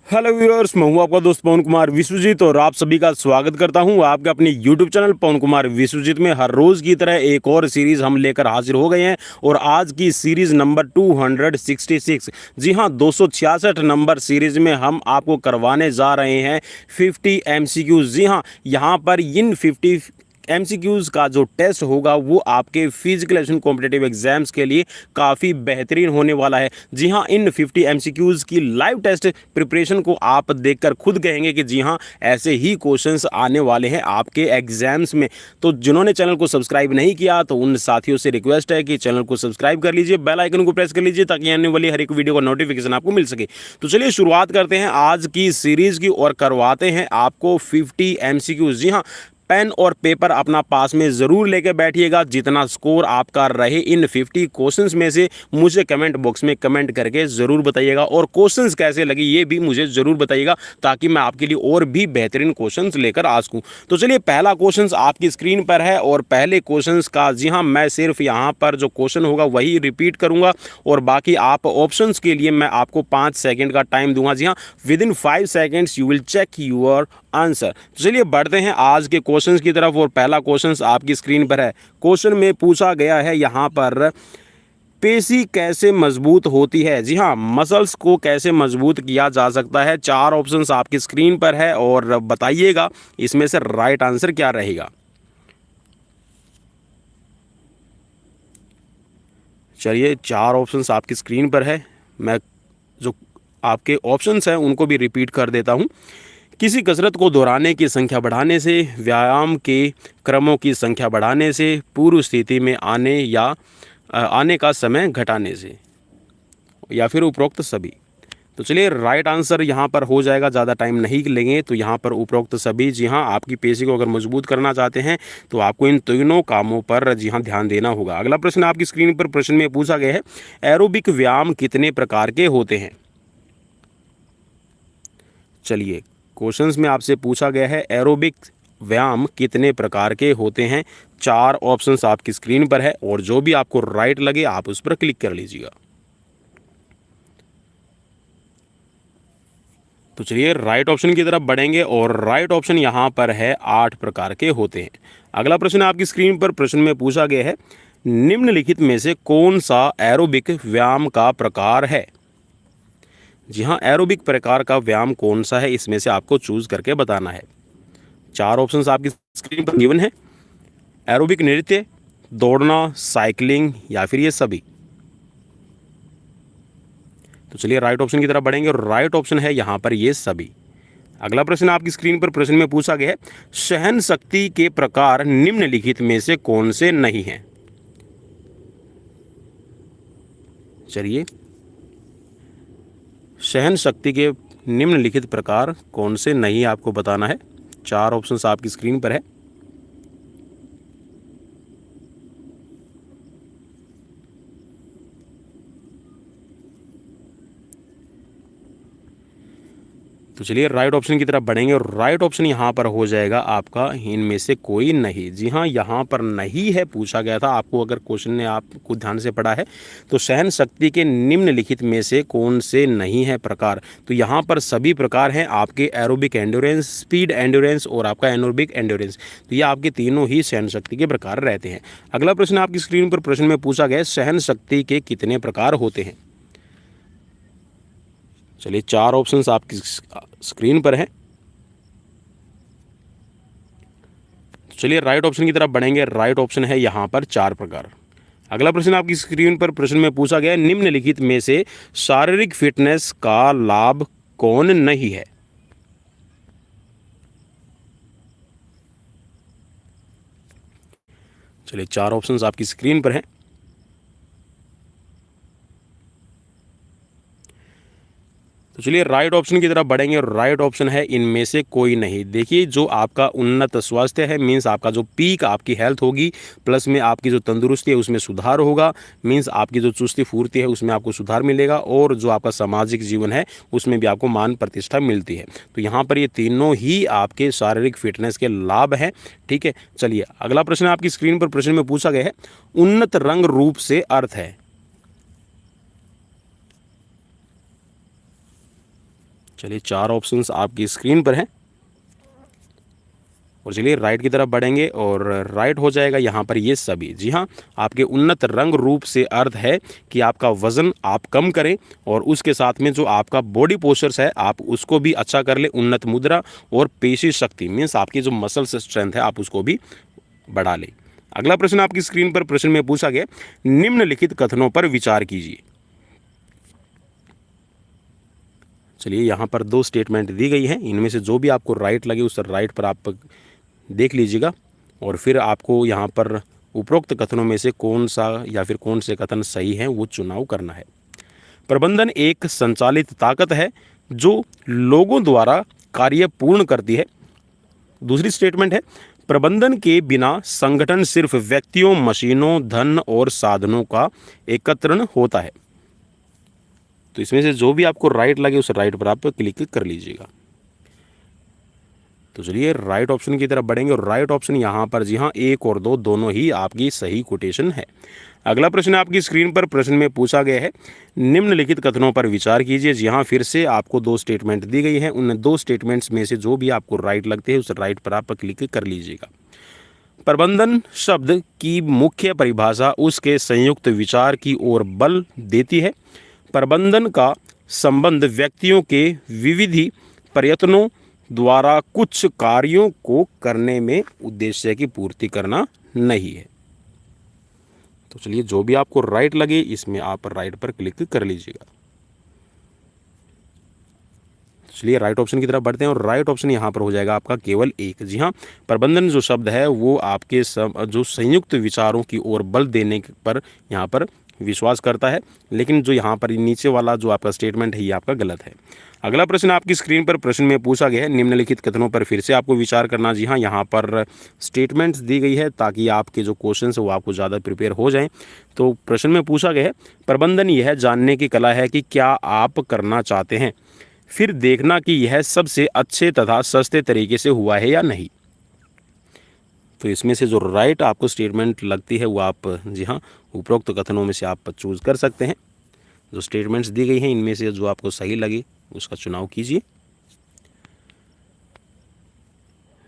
Hello viewers, मैं हूं आपका दोस्त पवन कुमार विश्वजीत और आप सभी का स्वागत करता हूं आपके अपने यूट्यूब चैनल पवन कुमार विश्वजीत में। हर रोज़ की तरह एक और सीरीज़ हम लेकर हाजिर हो गए हैं और आज की सीरीज़ नंबर 266। जी हां, 266 नंबर सीरीज़ में हम आपको करवाने जा रहे हैं 50 एमसीक्यूज़। जी हां, यहां पर इन 50 एमसीक्यूज़ का जो टेस्ट होगा वो आपके फिजिकल एजुकेशन कॉम्पिटिटिव एग्जाम्स के लिए काफ़ी बेहतरीन होने वाला है। जी हाँ, इन 50 एमसीक्यूज़ की लाइव टेस्ट प्रिपरेशन को आप देखकर खुद कहेंगे कि जी हाँ, ऐसे ही क्वेश्चंस आने वाले हैं आपके एग्जाम्स में। तो जिन्होंने चैनल को सब्सक्राइब नहीं किया तो उन साथियों से रिक्वेस्ट है कि चैनल को सब्सक्राइब कर लीजिए, बेल आइकन को प्रेस कर लीजिए ताकि आने वाली हर एक वीडियो का नोटिफिकेशन आपको मिल सके। तो चलिए शुरुआत करते हैं आज की सीरीज़ की और करवाते हैं आपको 50 एमसीक्यूज़। जी हाँ, पेन और पेपर अपना पास में ज़रूर लेके बैठिएगा। जितना स्कोर आपका रहे इन 50 क्वेश्चंस में से मुझे कमेंट बॉक्स में कमेंट करके ज़रूर बताइएगा और क्वेश्चंस कैसे लगे ये भी मुझे ज़रूर बताइएगा ताकि मैं आपके लिए और भी बेहतरीन क्वेश्चंस लेकर आ सकूँ। तो चलिए, पहला क्वेश्चंस आपकी स्क्रीन पर है और पहले क्वेश्चंस का जी हाँ, मैं सिर्फ यहाँ पर जो क्वेश्चन होगा वही रिपीट करूँगा और बाकी आप ऑप्शंस के लिए मैं आपको 5 सेकेंड का टाइम दूंगा। जी हाँ, within 5 seconds you will check your answer. तो चलिए बढ़ते हैं आज के क्वेश्चंस की तरफ और पहला क्वेश्चंस आपकी स्क्रीन पर है। क्वेश्चन में पूछा गया है यहाँ पर, पेशी कैसे मजबूत होती है। जी हाँ, मसल्स को कैसे मजबूत किया जा सकता है। 4 ऑप्शंस आपकी स्क्रीन पर है और बताइएगा इसमें से राइट आंसर क्या रहेगा। चलिए, 4 ऑप्शंस आपकी स्क्रीन पर है। मैं जो आपके ऑप्शंस हैं उनको भी रिपीट कर देता हूँ। किसी कसरत को दोहराने की संख्या बढ़ाने से, व्यायाम के क्रमों की संख्या बढ़ाने से, पूर्व स्थिति में आने या आने का समय घटाने से, या फिर उपरोक्त सभी। तो चलिए, राइट आंसर यहाँ पर हो जाएगा, ज़्यादा टाइम नहीं लेंगे। तो यहाँ पर उपरोक्त सभी। जी हाँ, आपकी पेशी को अगर मजबूत करना चाहते हैं तो आपको इन तीनों कामों पर जी हाँ ध्यान देना होगा। अगला प्रश्न आपकी स्क्रीन पर प्रश्न में पूछा गया है, एरोबिक व्यायाम कितने प्रकार के होते हैं। चलिए, क्वेश्चंस में आपसे पूछा गया है एरोबिक व्यायाम कितने प्रकार के होते हैं। 4 ऑप्शंस आपकी स्क्रीन पर है और जो भी आपको राइट लगे आप उस पर क्लिक कर लीजिएगा। तो चलिए, राइट ऑप्शन की तरफ बढ़ेंगे और राइट ऑप्शन यहाँ पर है 8 प्रकार के होते हैं। अगला प्रश्न आपकी स्क्रीन पर प्रश्न में पूछा गया है, निम्नलिखित में से कौन सा एरोबिक व्यायाम का प्रकार है। जी हाँ, एरोबिक प्रकार का व्यायाम कौन सा है इसमें से आपको चूज करके बताना है। 4 ऑप्शंस आपकी स्क्रीन पर गिवन है, एरोबिक नृत्य, दौड़ना, साइकिलिंग या फिर ये सभी। तो चलिए, राइट ऑप्शन की तरफ बढ़ेंगे और राइट ऑप्शन है यहाँ पर ये सभी। अगला प्रश्न आपकी स्क्रीन पर प्रश्न में पूछा गया है, सहन शक्ति के प्रकार निम्नलिखित में से कौन से नहीं हैं। चलिए, सहन शक्ति के निम्नलिखित प्रकार कौन से नहीं आपको बताना है। 4 ऑप्शंस आपकी स्क्रीन पर है। तो चलिए, राइट ऑप्शन की तरफ बढ़ेंगे और राइट ऑप्शन यहाँ पर हो जाएगा आपका इनमें से कोई नहीं। जी हाँ, यहाँ पर नहीं है पूछा गया था आपको। अगर क्वेश्चन ने आपको ध्यान से पढ़ा है तो सहन शक्ति के निम्नलिखित में से कौन से नहीं है प्रकार, तो यहाँ पर सभी प्रकार हैं आपके एरोबिक एंड्योरेंस, स्पीड एंड्योरेंस और आपका एनोबिक एंड्योरेंस। तो ये आपके तीनों ही सहन शक्ति के प्रकार रहते हैं। अगला प्रश्न आपकी स्क्रीन पर प्रश्न में पूछा गया, सहन शक्ति के कितने प्रकार होते हैं। चलिए, 4 ऑप्शंस आपकी स्क्रीन पर है। चलिए, राइट ऑप्शन की तरफ बढ़ेंगे। राइट ऑप्शन है यहाँ पर 4 प्रकार। अगला प्रश्न आपकी स्क्रीन पर प्रश्न में पूछा गया, निम्नलिखित में से शारीरिक फिटनेस का लाभ कौन नहीं है। चलिए, 4 ऑप्शंस आपकी स्क्रीन पर हैं। तो चलिए, राइट ऑप्शन की तरफ बढ़ेंगे और राइट ऑप्शन है इनमें से कोई नहीं। देखिए, जो आपका उन्नत स्वास्थ्य है, मीन्स आपका जो पीक आपकी हेल्थ होगी, प्लस में आपकी जो तंदुरुस्ती है उसमें सुधार होगा, मीन्स आपकी जो चुस्ती फुर्ती है उसमें आपको सुधार मिलेगा, और जो आपका सामाजिक जीवन है उसमें भी आपको मान प्रतिष्ठा मिलती है। तो यहाँ पर ये तीनों ही आपके शारीरिक फिटनेस के लाभ हैं। ठीक है, चलिए, अगला प्रश्न आपकी स्क्रीन पर प्रश्न में पूछा गया है, उन्नत रंग रूप से अर्थ है। चलिए 4 ऑप्शंस आपकी स्क्रीन पर हैं और चलिए राइट की तरफ बढ़ेंगे और राइट हो जाएगा यहाँ पर ये सभी। जी हाँ, आपके उन्नत रंग रूप से अर्थ है कि आपका वज़न आप कम करें और उसके साथ में जो आपका बॉडी पोस्चर्स है आप उसको भी अच्छा कर ले। उन्नत मुद्रा और पेशी शक्ति मीन्स आपकी जो मसल्स स्ट्रेंथ है आप उसको भी बढ़ा ले। अगला प्रश्न आपकी स्क्रीन पर प्रश्न में पूछा गया, निम्नलिखित कथनों पर विचार कीजिए। चलिए यहाँ पर 2 स्टेटमेंट दी गई हैं, इनमें से जो भी आपको राइट लगे उस राइट पर आप देख लीजिएगा और फिर आपको यहाँ पर उपरोक्त कथनों में से कौन सा या फिर कौन से कथन सही हैं वो चुनाव करना है। प्रबंधन एक संचालित ताकत है जो लोगों द्वारा कार्य पूर्ण करती है। दूसरी स्टेटमेंट है, प्रबंधन के बिना संगठन सिर्फ व्यक्तियों, मशीनों, धन और साधनों का एकत्रण होता है। तो इसमें से जो भी आपको राइट लगे उस राइट पर आप क्लिक कर लीजिएगा। तो चलिए राइट ऑप्शन की तरफ बढ़ेंगे और राइट ऑप्शन यहाँ पर जी हाँ 1 और 2 दोनों ही आपकी सही कोटेशन है। अगला प्रश्न आपकी स्क्रीन पर प्रश्न में पूछा गया है, निम्नलिखित कथनों पर विचार कीजिए। जी हाँ, फिर से आपको 2 स्टेटमेंट दी गई हैं, उन 2 स्टेटमेंट्स में से जो भी आपको राइट लगते हैं उस राइट पर आप क्लिक कर लीजिएगा। प्रबंधन शब्द की मुख्य परिभाषा उसके संयुक्त विचार की ओर बल देती है। प्रबंधन का संबंध व्यक्तियों के विविध प्रयत्नों द्वारा कुछ कार्यों को करने में उद्देश्य की पूर्ति करना नहीं है। तो चलिए जो भी आपको राइट लगे इसमें आप राइट पर क्लिक कर लीजिएगा। चलिए राइट ऑप्शन की तरफ बढ़ते हैं और राइट ऑप्शन यहाँ पर हो जाएगा आपका केवल 1। जी हाँ, प्रबंधन जो शब्द है वो आपके जो संयुक्त विचारों की ओर बल देने पर यहाँ पर विश्वास करता है, लेकिन जो यहाँ पर नीचे वाला जो आपका स्टेटमेंट है ये आपका गलत है। अगला प्रश्न आपकी स्क्रीन पर प्रश्न में पूछा गया है, निम्नलिखित कथनों पर फिर से आपको विचार करना। जी हाँ, यहाँ पर स्टेटमेंट्स दी गई है ताकि आपके जो क्वेश्चन है वो आपको ज़्यादा प्रिपेयर हो जाएं। तो प्रश्न में पूछा गया है, प्रबंधन यह जानने की कला है कि क्या आप करना चाहते हैं, फिर देखना कि यह सबसे अच्छे तथा सस्ते तरीके से हुआ है या नहीं। तो इसमें से जो राइट आपको स्टेटमेंट लगती है वो आप जी हाँ उपरोक्त कथनों में से आप चूज़ कर सकते हैं। जो स्टेटमेंट्स दी गई हैं इनमें से जो आपको सही लगे उसका चुनाव कीजिए।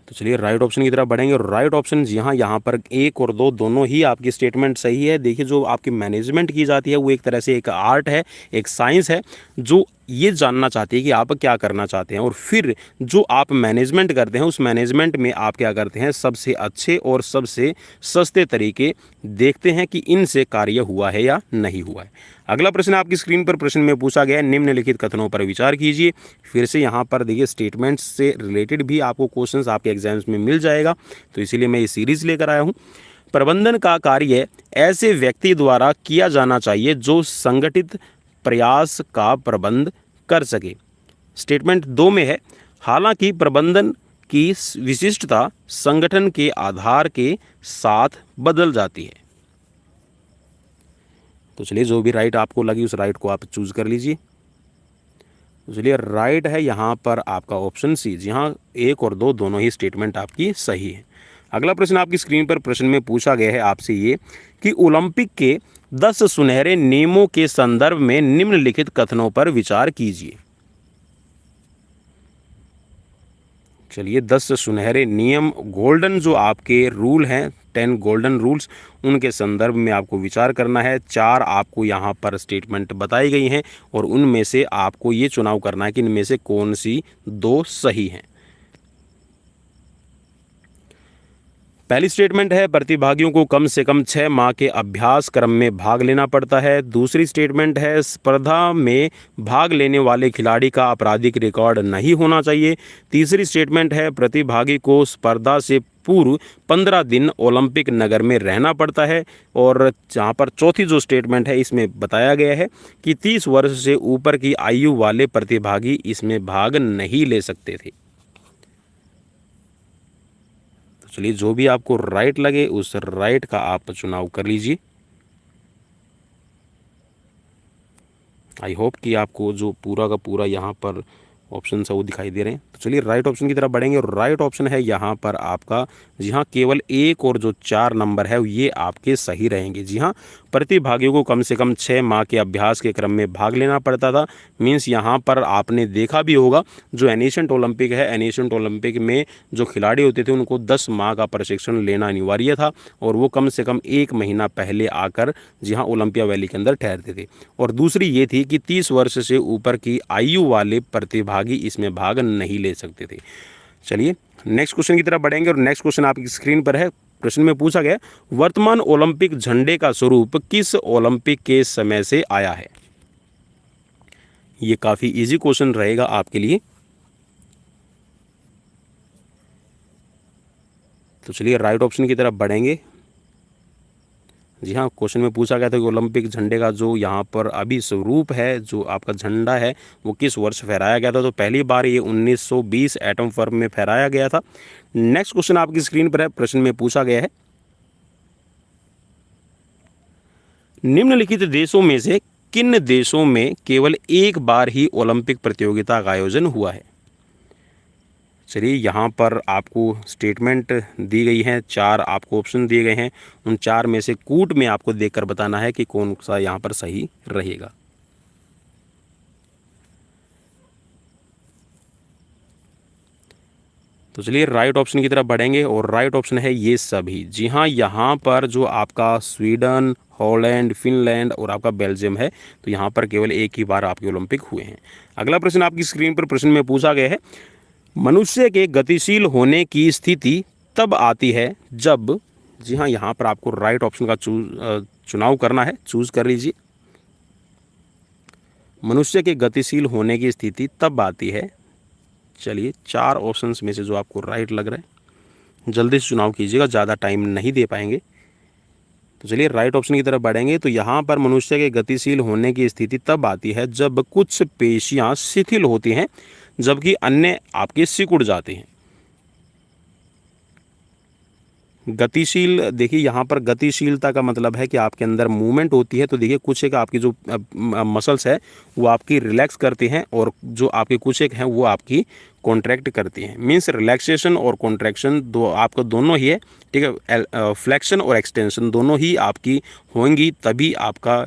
तो चलिए राइट ऑप्शन की तरफ बढ़ेंगे और राइट ऑप्शन जी हाँ यहाँ पर 1 और 2 दोनों ही आपकी स्टेटमेंट सही है। देखिए जो आपकी मैनेजमेंट की जाती है वो एक तरह से एक आर्ट है, एक साइंस है जो ये जानना चाहती है कि आप क्या करना चाहते हैं और फिर जो आप मैनेजमेंट करते हैं उस मैनेजमेंट में आप क्या करते हैं, सबसे अच्छे और सबसे सस्ते तरीके देखते हैं कि इनसे कार्य हुआ है या नहीं हुआ है। अगला प्रश्न आपकी स्क्रीन पर प्रश्न में पूछा गया है, निम्नलिखित कथनों पर विचार कीजिए। फिर से यहाँ पर देखिए स्टेटमेंट्स से रिलेटेड भी आपको क्वेश्चंस आपके एग्जाम्स में मिल जाएगा, तो इसीलिए मैं ये सीरीज़ लेकर आया हूँ। प्रबंधन का कार्य ऐसे व्यक्ति द्वारा किया जाना चाहिए जो संगठित प्रयास का प्रबंध कर सके। स्टेटमेंट 2 में है, हालांकि प्रबंधन की विशिष्टता संगठन के आधार के साथ बदल जाती है। तो चलिए जो भी राइट आपको लगी उस राइट को आप चूज़ कर लीजिए। तो चलिए राइट है यहाँ पर आपका ऑप्शन सी। जी हाँ, 1 और 2 दोनों ही स्टेटमेंट आपकी सही है। अगला प्रश्न आपकी स्क्रीन पर प्रश्न में पूछा गया है आपसे ये कि ओलंपिक के 10 सुनहरे नियमों के संदर्भ में निम्नलिखित कथनों पर विचार कीजिए। चलिए 10 सुनहरे नियम, गोल्डन जो आपके रूल हैं 10 गोल्डन रूल्स, उनके संदर्भ में आपको विचार करना है। 4 आपको यहाँ पर स्टेटमेंट बताई गई हैं और उनमें से आपको ये चुनाव करना है कि इनमें से कौन सी 2 सही हैं। पहली स्टेटमेंट है, प्रतिभागियों को कम से कम 6 माह के अभ्यास क्रम में भाग लेना पड़ता है। दूसरी स्टेटमेंट है, स्पर्धा में भाग लेने वाले खिलाड़ी का आपराधिक रिकॉर्ड नहीं होना चाहिए। तीसरी स्टेटमेंट है, प्रतिभागी को स्पर्धा से पूर्व 15 दिन ओलंपिक नगर में रहना पड़ता है। और जहाँ पर चौथी जो स्टेटमेंट है इसमें बताया गया है कि 30 वर्ष से ऊपर की आयु वाले प्रतिभागी इसमें भाग नहीं ले सकते थे। चलिए जो भी आपको राइट लगे उस राइट का आप चुनाव कर लीजिए। आई होप कि आपको जो पूरा का पूरा यहाँ पर ऑप्शन वो दिखाई दे रहे हैं। तो चलिए राइट ऑप्शन की तरफ बढ़ेंगे और राइट ऑप्शन है यहाँ पर आपका, जी हाँ, केवल 1 और जो 4 नंबर है ये आपके सही रहेंगे। जी हाँ, प्रतिभागियों को कम से कम 6 माह के अभ्यास के क्रम में भाग लेना पड़ता था। मीन्स यहाँ पर आपने देखा भी होगा, जो एनिशेंट ओलंपिक है, एनिशेंट ओलंपिक में जो खिलाड़ी होते थे उनको 10 माह का प्रशिक्षण लेना अनिवार्य था और वो कम से कम 1 महीना पहले आकर, जी हाँ, ओलंपिया वैली के अंदर ठहरते थे। और दूसरी ये थी कि 30 वर्ष से ऊपर की आयु वाले प्रतिभागी इसमें भाग नहीं ले सकते थे। चलिए नेक्स्ट क्वेश्चन की तरफ बढ़ेंगे और नेक्स्ट क्वेश्चन आपकी स्क्रीन पर है। प्रश्न में पूछा गया, वर्तमान ओलंपिक झंडे का स्वरूप किस ओलंपिक के समय से आया है? ये काफी इजी क्वेश्चन रहेगा आपके लिए। तो चलिए राइट ऑप्शन की तरफ बढ़ेंगे। जी हाँ, क्वेश्चन में पूछा गया था कि ओलंपिक झंडे का जो यहाँ पर अभी स्वरूप है, जो आपका झंडा है, वो किस वर्ष फहराया गया था? तो पहली बार ये 1920 एटम फॉर्म में फहराया गया था। नेक्स्ट क्वेश्चन आपकी स्क्रीन पर है। प्रश्न में पूछा गया है, निम्नलिखित देशों में से किन देशों में केवल एक बार ही ओलंपिक प्रतियोगिता का आयोजन हुआ है? चलिए यहाँ पर आपको स्टेटमेंट दी गई है, 4 आपको ऑप्शन दिए गए हैं। उन 4 में से कूट में आपको देखकर बताना है कि कौन सा यहाँ पर सही रहेगा। तो चलिए राइट ऑप्शन की तरफ बढ़ेंगे और राइट ऑप्शन है ये सभी। जी हाँ, यहाँ पर जो आपका स्वीडन, हॉलैंड, फिनलैंड और आपका बेल्जियम है, तो यहाँ पर केवल एक ही बार आपके ओलंपिक हुए हैं। अगला प्रश्न आपकी स्क्रीन पर प्रश्न में पूछा गया है, मनुष्य के गतिशील होने की स्थिति तब आती है जब, जी हाँ, यहाँ पर आपको राइट ऑप्शन का चुनाव करना है, चूज कर लीजिए। मनुष्य के गतिशील होने की स्थिति तब आती है, चलिए 4 ऑप्शंस में से जो आपको राइट लग रहा है जल्दी से चुनाव कीजिएगा, ज़्यादा टाइम नहीं दे पाएंगे। तो चलिए राइट ऑप्शन की तरफ बढ़ेंगे। तो यहाँ पर मनुष्य के गतिशील होने की स्थिति तब आती है जब कुछ पेशियां शिथिल होती हैं जबकि अन्य आपके सिकुड़ जाते हैं। गतिशील, देखिए यहाँ पर गतिशीलता का मतलब है कि आपके अंदर मूवमेंट होती है। तो देखिए कुछ एक आपकी जो मसल्स है वो आपकी रिलैक्स करते हैं और जो आपके कुछ एक हैं वो आपकी कॉन्ट्रैक्ट करती हैं। मीन्स रिलैक्सेशन और कॉन्ट्रैक्शन दो आपको दोनों ही है, ठीक है। फ्लेक्शन और एक्सटेंशन दोनों ही आपकी होंगी तभी आपका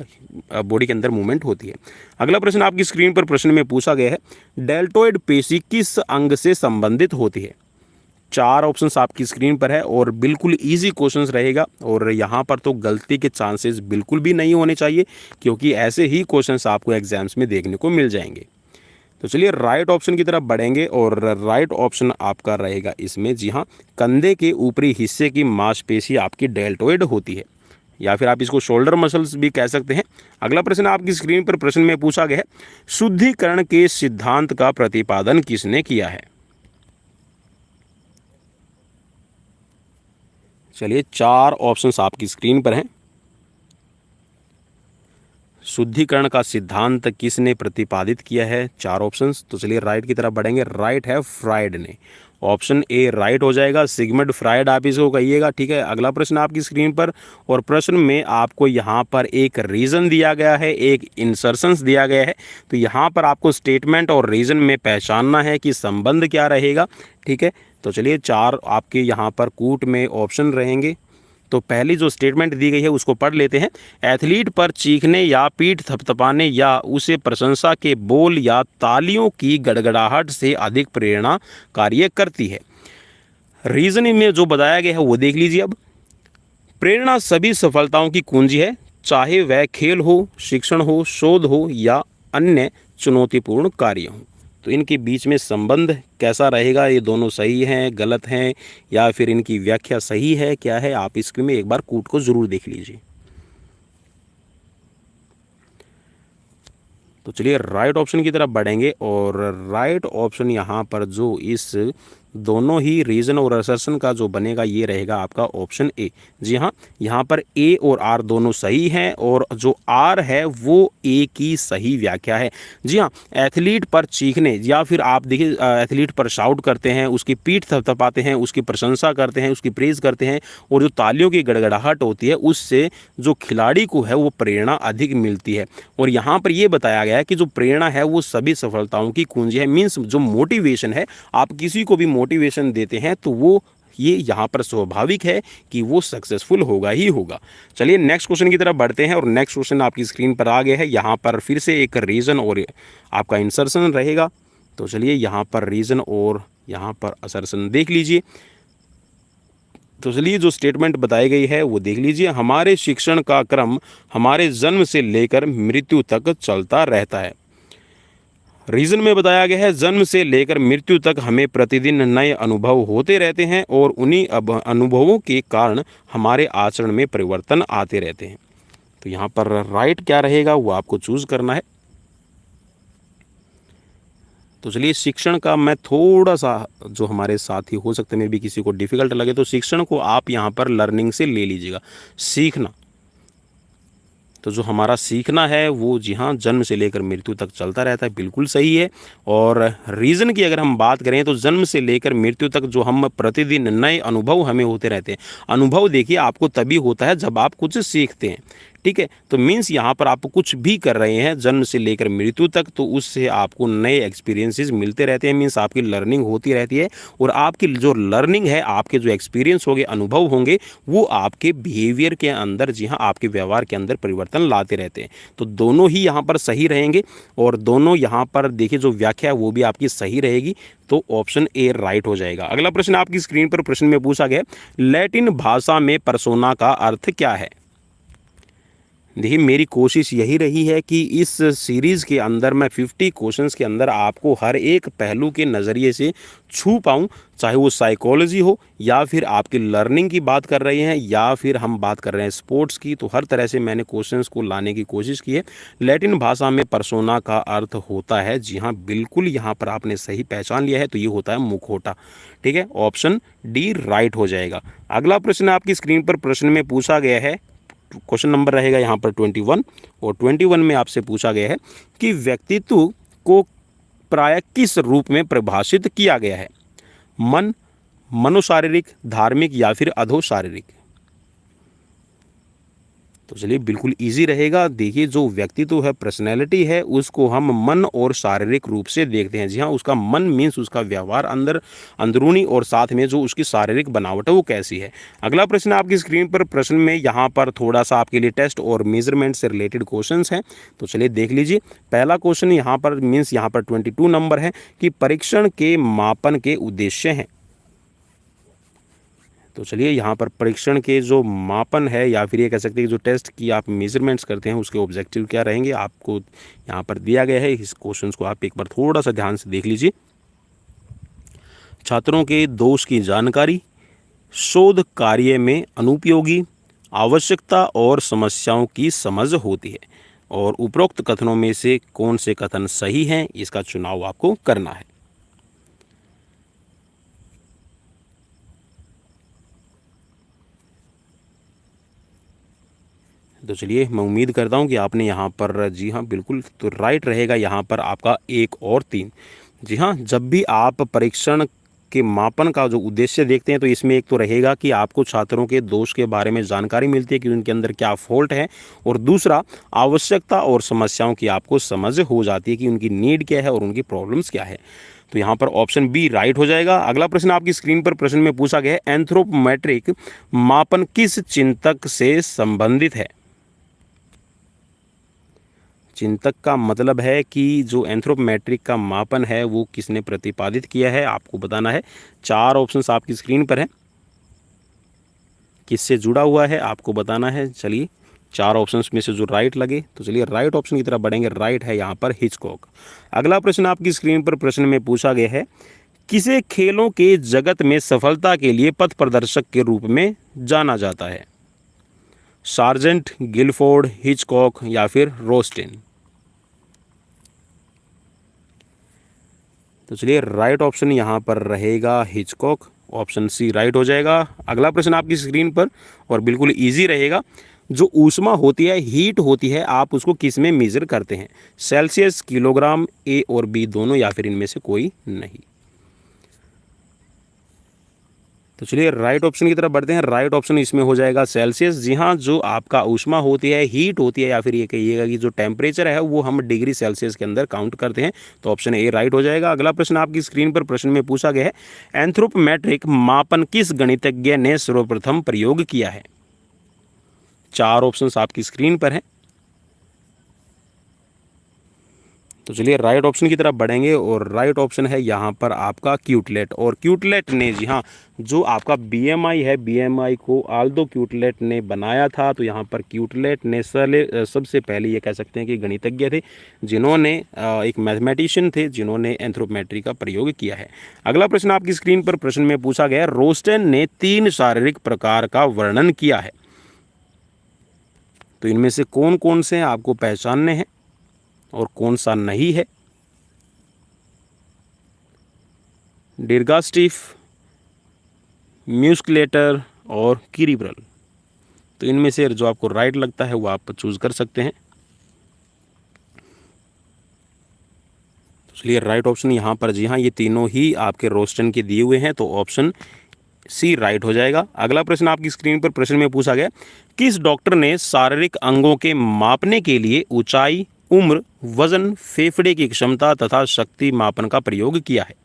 बॉडी के अंदर मूवमेंट होती है। अगला प्रश्न आपकी स्क्रीन पर प्रश्न में पूछा गया है, डेल्टोइड पेशी किस अंग से संबंधित होती है? 4 ऑप्शंस आपकी स्क्रीन पर है और बिल्कुल इजी क्वेश्चंस रहेगा और यहाँ पर तो गलती के चांसेस बिल्कुल भी नहीं होने चाहिए क्योंकि ऐसे ही क्वेश्चंस आपको एग्जाम्स में देखने को मिल जाएंगे। तो चलिए राइट ऑप्शन की तरफ बढ़ेंगे और राइट ऑप्शन आपका रहेगा इसमें, जी हाँ, कंधे के ऊपरी हिस्से की मांसपेशी आपकी डेल्टोइड होती है या फिर आप इसको शोल्डर मसल्स भी कह सकते हैं। अगला प्रश्न आपकी स्क्रीन पर प्रश्न में पूछा गया है, शुद्धिकरण के सिद्धांत का प्रतिपादन किसने किया है? चलिए 4 ऑप्शंस आपकी स्क्रीन पर हैं। शुद्धिकरण का सिद्धांत किसने प्रतिपादित किया है? 4 ऑप्शंस। तो चलिए राइट की तरफ बढ़ेंगे। राइट है फ्राइड ने। ऑप्शन ए राइट हो जाएगा, सिगमंड फ्राइड आप इसको कहिएगा, ठीक है। अगला प्रश्न आपकी स्क्रीन पर और प्रश्न में आपको यहाँ पर एक रीज़न दिया गया है, एक इंसर्शंस दिया गया है। तो यहाँ पर आपको स्टेटमेंट और रीज़न में पहचानना है कि संबंध क्या रहेगा, ठीक है। तो चलिए 4 आपके यहाँ पर कूट में ऑप्शन रहेंगे। तो पहली जो स्टेटमेंट दी गई है उसको पढ़ लेते हैं। एथलीट पर चीखने या पीठ थपथपाने या उसे प्रशंसा के बोल या तालियों की गड़गड़ाहट से अधिक प्रेरणा कार्य करती है। रीजनिंग में जो बताया गया है वो देख लीजिए। अब प्रेरणा सभी सफलताओं की कुंजी है, चाहे वह खेल हो, शिक्षण हो, शोध हो या अन्य चुनौतीपूर्ण कार्य हो। तो इनके बीच में संबंध कैसा रहेगा? ये दोनों सही हैं, गलत हैं या फिर इनकी व्याख्या सही है, क्या है? आप इसमें एक बार कूट को ज़रूर देख लीजिए। तो चलिए राइट ऑप्शन की तरफ बढ़ेंगे और राइट ऑप्शन यहाँ पर जो इस दोनों ही रीजन और असर्शन का जो बनेगा ये रहेगा आपका ऑप्शन ए। जी हाँ, यहाँ पर ए और आर दोनों सही हैं और जो आर है वो ए की सही व्याख्या है। जी हाँ, एथलीट पर चीखने या फिर आप देखिए एथलीट पर शाउट करते हैं, उसकी पीठ थपथपाते हैं, उसकी प्रशंसा करते हैं, उसकी प्रेज करते हैं और जो तालियों की गड़गड़ाहट होती है उससे जो खिलाड़ी को है वो प्रेरणा अधिक मिलती है। और यहाँ पर ये बताया गया है कि जो प्रेरणा है वो सभी सफलताओं की कुंजी है। मीन्स जो मोटिवेशन है, आप किसी को भी मोटिवेशन देते हैं तो वो ये यहाँ पर स्वाभाविक है कि वो सक्सेसफुल होगा ही होगा। चलिए नेक्स्ट क्वेश्चन की तरफ बढ़ते हैं और नेक्स्ट क्वेश्चन आपकी स्क्रीन पर आ गया है। यहाँ पर फिर से एक रीजन और आपका इंसर्शन रहेगा। तो चलिए यहाँ पर रीजन और यहाँ पर असर्शन देख लीजिए। तो चलिए जो स्टेटमेंट बताई गई है वो देख लीजिए। हमारे शिक्षण का क्रम हमारे जन्म से लेकर मृत्यु तक चलता रहता है। रीजन में बताया गया है जन्म से लेकर मृत्यु तक हमें प्रतिदिन नए अनुभव होते रहते हैं और उन्हीं अनुभवों के कारण हमारे आचरण में परिवर्तन आते रहते हैं। तो यहाँ पर राइट क्या रहेगा वो आपको चूज करना है। तो चलिए शिक्षण का मैं थोड़ा सा जो हमारे साथी हो सकते हैं, मे भी किसी को डिफिकल्ट लगे तो शिक्षण को आप यहाँ पर लर्निंग से ले लीजिएगा, सीखना। तो जो हमारा सीखना है वो जी हाँ जन्म से लेकर मृत्यु तक चलता रहता है, बिल्कुल सही है। और रीज़न की अगर हम बात करें तो जन्म से लेकर मृत्यु तक जो हम प्रतिदिन नए अनुभव हमें होते रहते हैं। अनुभव देखिए आपको तभी होता है जब आप कुछ सीखते हैं, ठीक है। तो मीन्स यहाँ पर आप कुछ भी कर रहे हैं जन्म से लेकर मृत्यु तक तो उससे आपको नए एक्सपीरियंसेस मिलते रहते हैं। मीन्स आपकी लर्निंग होती रहती है और आपकी जो लर्निंग है, आपके जो एक्सपीरियंस होंगे, अनुभव होंगे, वो आपके बिहेवियर के अंदर, जी हाँ आपके व्यवहार के अंदर परिवर्तन लाते रहते हैं। तो दोनों ही यहाँ पर सही रहेंगे और दोनों यहाँ पर देखिए जो व्याख्या है वो भी आपकी सही रहेगी। तो ऑप्शन ए राइट हो जाएगा। अगला प्रश्न आपकी स्क्रीन पर प्रश्न में पूछा गया, लैटिन भाषा में पर्सोना का अर्थ क्या है। देखिए मेरी कोशिश यही रही है कि इस सीरीज़ के अंदर मैं 50 क्वेश्चंस के अंदर आपको हर एक पहलू के नज़रिए से छू पाऊँ, चाहे वो साइकोलॉजी हो या फिर आपकी लर्निंग की बात कर रहे हैं या फिर हम बात कर रहे हैं स्पोर्ट्स की। तो हर तरह से मैंने क्वेश्चंस को लाने की कोशिश की है। लैटिन भाषा में पर्सोना का अर्थ होता है, जी हाँ बिल्कुल यहाँ पर आपने सही पहचान लिया है, तो ये होता है मुखौटा। ठीक है, ऑप्शन डी राइट हो जाएगा। अगला प्रश्न आपकी स्क्रीन पर प्रश्न में पूछा गया है, क्वेश्चन नंबर रहेगा यहाँ पर 21 और 21 में आपसे पूछा गया है कि व्यक्तित्व को प्रायः किस रूप में परिभाषित किया गया है, मन, मनोशारीरिक, धार्मिक या फिर अधोशारीरिक। तो चलिए बिल्कुल इजी रहेगा। देखिए जो व्यक्तित्व है, पर्सनैलिटी है, उसको हम मन और शारीरिक रूप से देखते हैं। जी हाँ, उसका मन मीन्स उसका व्यवहार अंदरूनी और साथ में जो उसकी शारीरिक बनावट है वो कैसी है। अगला प्रश्न आपकी स्क्रीन पर प्रश्न में यहाँ पर थोड़ा सा आपके लिए टेस्ट और मेजरमेंट से रिलेटेड क्वेश्चंस हैं। तो चलिए देख लीजिए। पहला क्वेश्चन यहाँ पर मीन्स यहाँ पर 22 नंबर है कि परीक्षण के मापन के उद्देश्य हैं। तो चलिए यहाँ पर परीक्षण के जो मापन है या फिर ये कह सकते हैं कि जो टेस्ट की आप मेजरमेंट्स करते हैं उसके ऑब्जेक्टिव क्या रहेंगे, आपको यहाँ पर दिया गया है। इस क्वेश्चंस को आप एक बार थोड़ा सा ध्यान से देख लीजिए। छात्रों के दोष की जानकारी, शोध कार्य में अनुपयोगी, आवश्यकता और समस्याओं की समझ होती है और उपरोक्त कथनों में से कौन से कथन सही हैं, इसका चुनाव आपको करना है। तो चलिए मैं उम्मीद करता हूँ कि आपने यहाँ पर, जी हाँ बिल्कुल, तो राइट रहेगा यहाँ पर आपका 1 और 3। जी हाँ, जब भी आप परीक्षण के मापन का जो उद्देश्य देखते हैं तो इसमें एक तो रहेगा कि आपको छात्रों के दोष के बारे में जानकारी मिलती है कि उनके अंदर क्या फॉल्ट है, और दूसरा आवश्यकता और समस्याओं की आपको समझ हो जाती है कि उनकी नीड क्या है और उनकी प्रॉब्लम्स क्या है। तो यहाँ पर ऑप्शन बी राइट हो जाएगा। अगला प्रश्न आपकी स्क्रीन पर प्रश्न में पूछा गया है, एंथ्रोपोमेट्रिक मापन किस चिंतक से संबंधित है। चिंतक का मतलब है कि जो एंथ्रोपोमेट्रिक का मापन है वो किसने प्रतिपादित किया है, आपको बताना है। 4 ऑप्शंस आपकी स्क्रीन पर हैं, किससे जुड़ा हुआ है आपको बताना है। चलिए 4 ऑप्शंस में से जो राइट लगे, तो चलिए राइट ऑप्शन की तरफ बढ़ेंगे। राइट है यहाँ पर हिचकॉक। अगला प्रश्न आपकी स्क्रीन पर प्रश्न में पूछा गया है, किसे खेलों के जगत में सफलता के लिए पथ प्रदर्शक के रूप में जाना जाता है, सार्जेंट, गिलफोर्ड, हिचकॉक या फिर रोस्टेन। तो चलिए राइट ऑप्शन यहाँ पर रहेगा हिचकॉक, ऑप्शन सी राइट हो जाएगा। अगला प्रश्न आपकी स्क्रीन पर और बिल्कुल इजी रहेगा। जो ऊष्मा होती है, हीट होती है, आप उसको किस में मेजर करते हैं? सेल्सियस, किलोग्राम, ए और बी दोनों, या फिर इनमें से कोई नहीं। तो चलिए राइट ऑप्शन की तरफ बढ़ते हैं। राइट ऑप्शन इसमें हो जाएगा सेल्सियस। जी हाँ, जो आपका ऊष्मा होती है, हीट होती है, या फिर ये कहिएगा कि जो टेम्परेचर है वो हम डिग्री सेल्सियस के अंदर काउंट करते हैं। तो ऑप्शन ए राइट हो जाएगा। अगला प्रश्न आपकी स्क्रीन पर प्रश्न में पूछा गया है, एंथ्रोपोमेट्रिक मापन किस गणितज्ञ ने सर्वप्रथम प्रयोग किया है? 4 ऑप्शंस आपकी स्क्रीन पर हैं। तो चलिए राइट ऑप्शन की तरफ बढ़ेंगे और राइट ऑप्शन है यहाँ पर आपका क्यूटलेट। और क्यूटलेट ने, जी हाँ, जो आपका बीएमआई है, बीएमआई को आल्दो क्यूटलेट ने बनाया था। तो यहाँ पर क्यूटलेट ने सबसे पहले ये कह सकते हैं कि गणितज्ञ थे जिन्होंने, एक मैथमेटिशियन थे जिन्होंने एंथ्रोपोमेट्री का प्रयोग किया है। अगला प्रश्न आपकी स्क्रीन पर प्रश्न में पूछा गया, रोस्टेन ने 3 शारीरिक प्रकार का वर्णन किया है। तो इनमें से कौन कौन से आपको पहचानने हैं और कौन सा नहीं है? डिर्गास्टिफ, म्यूस्कुलेटर और कीरिब्रल। तो इनमें से जो आपको राइट लगता है वो आप चूज कर सकते हैं। तो चलिए राइट ऑप्शन यहाँ पर, जी हाँ, ये तीनों ही आपके रोस्टन के दिए हुए हैं। तो ऑप्शन सी राइट हो जाएगा। अगला प्रश्न आपकी स्क्रीन पर प्रश्न में पूछा गया, किस डॉक्टर ने शारीरिक अंगों के मापने के लिए ऊंचाई, उम्र, वजन, फेफड़े की क्षमता तथा शक्ति मापन का प्रयोग किया है?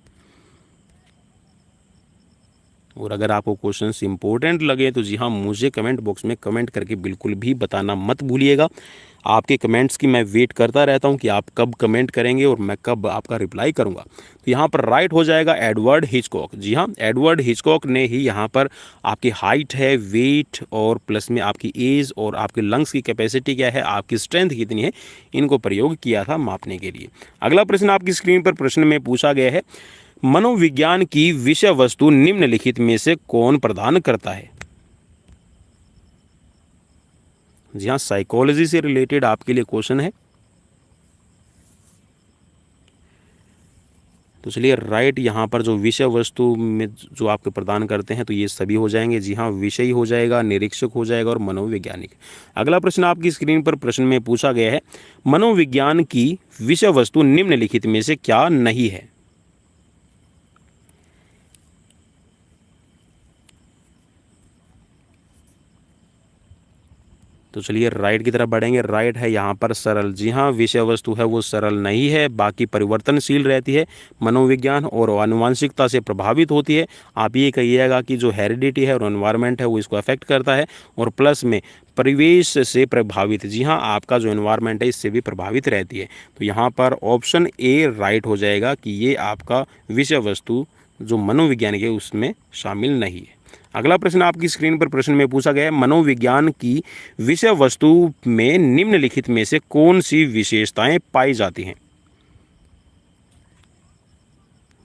और अगर आपको क्वेश्चंस इंपॉर्टेंट लगे तो जी हाँ, मुझे कमेंट बॉक्स में कमेंट करके बिल्कुल भी बताना मत भूलिएगा। आपके कमेंट्स की मैं वेट करता रहता हूँ कि आप कब कमेंट करेंगे और मैं कब आपका रिप्लाई करूँगा। तो यहाँ पर राइट हो जाएगा एडवर्ड हिचकॉक। जी हाँ, एडवर्ड हिचकॉक ने ही यहाँ पर आपकी हाइट है, वेट और प्लस में आपकी एज और आपके लंग्स की कैपेसिटी क्या है, आपकी स्ट्रेंथ कितनी है, इनको प्रयोग किया था मापने के लिए। अगला प्रश्न आपकी स्क्रीन पर प्रश्न में पूछा गया है, मनोविज्ञान की विषय वस्तु निम्नलिखित में से कौन प्रदान करता है? जी हाँ, साइकोलॉजी से रिलेटेड आपके लिए क्वेश्चन है। तो चलिए राइट यहाँ पर जो विषय वस्तु में जो आपके प्रदान करते हैं तो ये सभी हो जाएंगे। जी हाँ, विषय हो जाएगा, निरीक्षक हो जाएगा और मनोवैज्ञानिक। अगला प्रश्न आपकी स्क्रीन पर प्रश्न में पूछा गया है, मनोविज्ञान की विषय वस्तु निम्नलिखित में से क्या नहीं है? तो चलिए राइट की तरफ बढ़ेंगे। राइट है यहाँ पर सरल। जी हाँ, विषय वस्तु है वो सरल नहीं है, बाकी परिवर्तनशील रहती है, मनोविज्ञान और आनुवंशिकता से प्रभावित होती है। आप ये कहिएगा कि जो हेरिडिटी है और एनवायरनमेंट है वो इसको अफेक्ट करता है, और प्लस में परिवेश से प्रभावित, जी हाँ, आपका जो एनवायरनमेंट है इससे भी प्रभावित रहती है। तो यहाँ पर ऑप्शन ए राइट हो जाएगा कि ये आपका विषय वस्तु जो मनोविज्ञान के उसमें शामिल नहीं है। अगला प्रश्न आपकी स्क्रीन पर प्रश्न में पूछा गया है, मनोविज्ञान की विषय वस्तु में निम्नलिखित में से कौन सी विशेषताएं पाई जाती हैं?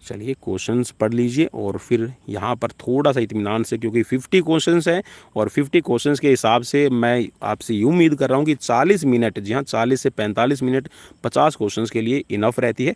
चलिए क्वेश्चंस पढ़ लीजिए और फिर यहाँ पर थोड़ा सा इत्मीनान से, क्योंकि 50 क्वेश्चंस हैं और 50 क्वेश्चंस के हिसाब से मैं आपसे यूँ उम्मीद कर रहा हूँ कि 40 मिनट, जी हाँ, 40 से 45 मिनट 50 क्वेश्चंस के लिए इनफ रहती है।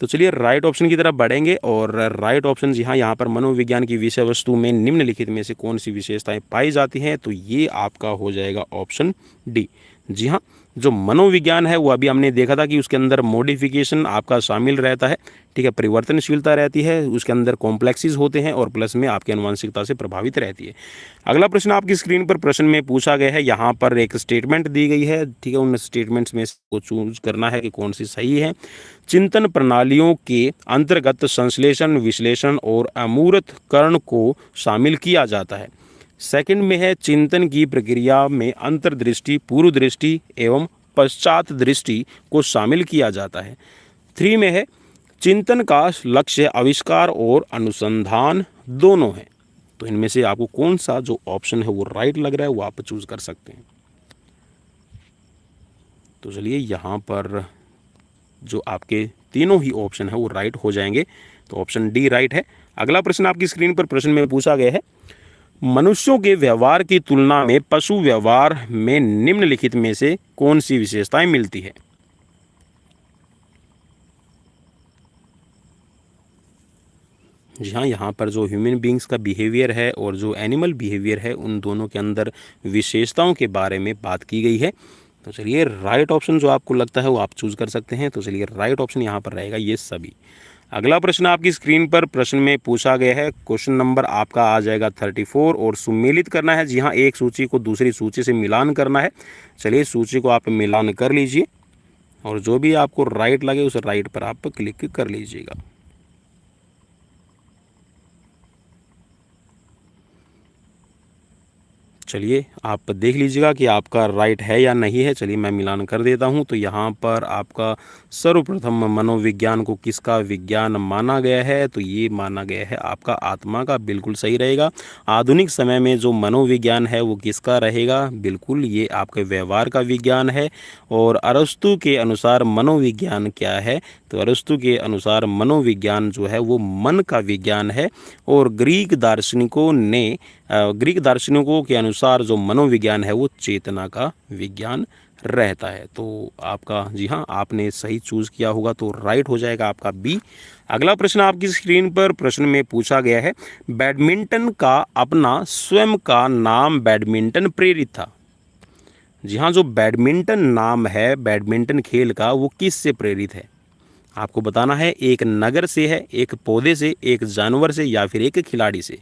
तो चलिए राइट ऑप्शन की तरफ बढ़ेंगे और राइट ऑप्शन, जी हाँ, यहाँ पर मनोविज्ञान की विषय वस्तु में निम्नलिखित में से कौन सी विशेषताएं पाई जाती हैं? तो ये आपका हो जाएगा ऑप्शन डी। जी हाँ, जो मनोविज्ञान है वो अभी हमने देखा था कि उसके अंदर मॉडिफिकेशन आपका शामिल रहता है, ठीक है, परिवर्तनशीलता रहती है, उसके अंदर कॉम्प्लेक्सेस होते हैं और प्लस में आपकी आनुवंशिकता से प्रभावित रहती है। अगला प्रश्न आपकी स्क्रीन पर प्रश्न में पूछा गया है, यहाँ पर एक स्टेटमेंट दी गई है, ठीक है, उन स्टेटमेंट्स में को चूज करना है कि कौन सी सही है। चिंतन प्रणालियों के अंतर्गत संश्लेषण, विश्लेषण और अमूर्त कर्ण को शामिल किया जाता है। सेकंड में है, चिंतन की प्रक्रिया में अंतर्दृष्टि, पूर्व दृष्टि एवं पश्चात दृष्टि को शामिल किया जाता है। 3 में है, चिंतन का लक्ष्य आविष्कार और अनुसंधान दोनों है। तो इनमें से आपको कौन सा जो ऑप्शन है वो राइट लग रहा है वो आप चूज कर सकते हैं। तो चलिए यहाँ पर जो आपके तीनों ही ऑप्शन है वो राइट हो जाएंगे। तो ऑप्शन डी राइट है। अगला प्रश्न आपकी स्क्रीन पर प्रश्न में पूछा गया है, मनुष्यों के व्यवहार की तुलना में पशु व्यवहार में निम्नलिखित में से कौन सी विशेषताएं मिलती है? जी हाँ, यहाँ पर जो ह्यूमन बींग्स का बिहेवियर है और जो एनिमल बिहेवियर है, उन दोनों के अंदर विशेषताओं के बारे में बात की गई है। तो चलिए राइट ऑप्शन जो आपको लगता है वो आप चूज़ कर सकते हैं। तो चलिए राइट ऑप्शन यहाँ पर रहेगा ये सभी। अगला प्रश्न आपकी स्क्रीन पर प्रश्न में पूछा गया है। क्वेश्चन नंबर आपका आ जाएगा 34 और सुमेलित करना है। जी हाँ, एक सूची को दूसरी सूची से मिलान करना है। चलिए सूची को आप मिलान कर लीजिए और जो भी आपको राइट लगे उस राइट पर आप क्लिक कर लीजिएगा। चलिए आप देख लीजिएगा कि आपका राइट है या नहीं है। चलिए मैं मिलान कर देता हूं। तो यहाँ पर आपका सर्वप्रथम मनोविज्ञान को किसका विज्ञान माना गया है? तो ये माना गया है आपका आत्मा का, बिल्कुल सही रहेगा। आधुनिक समय में जो मनोविज्ञान है वो किसका रहेगा? बिल्कुल ये आपके व्यवहार का विज्ञान है। और अरस्तु के अनुसार मनोविज्ञान क्या है? तो अरस्तु के अनुसार मनोविज्ञान जो है वो मन का विज्ञान है। और ग्रीक दार्शनिकों के अनुसार जो मनोविज्ञान है वो चेतना का विज्ञान रहता है। तो आपका, जी हाँ, आपने सही चूज़ किया होगा, तो राइट हो जाएगा आपका बी। अगला प्रश्न आपकी स्क्रीन पर प्रश्न में पूछा गया है, बैडमिंटन का अपना स्वयं का नाम बैडमिंटन प्रेरित था। जी हाँ, जो बैडमिंटन नाम है बैडमिंटन खेल का, वो किस से प्रेरित है? आपको बताना है। एक नगर से है, एक पौधे से, एक जानवर से, या फिर एक खिलाड़ी से।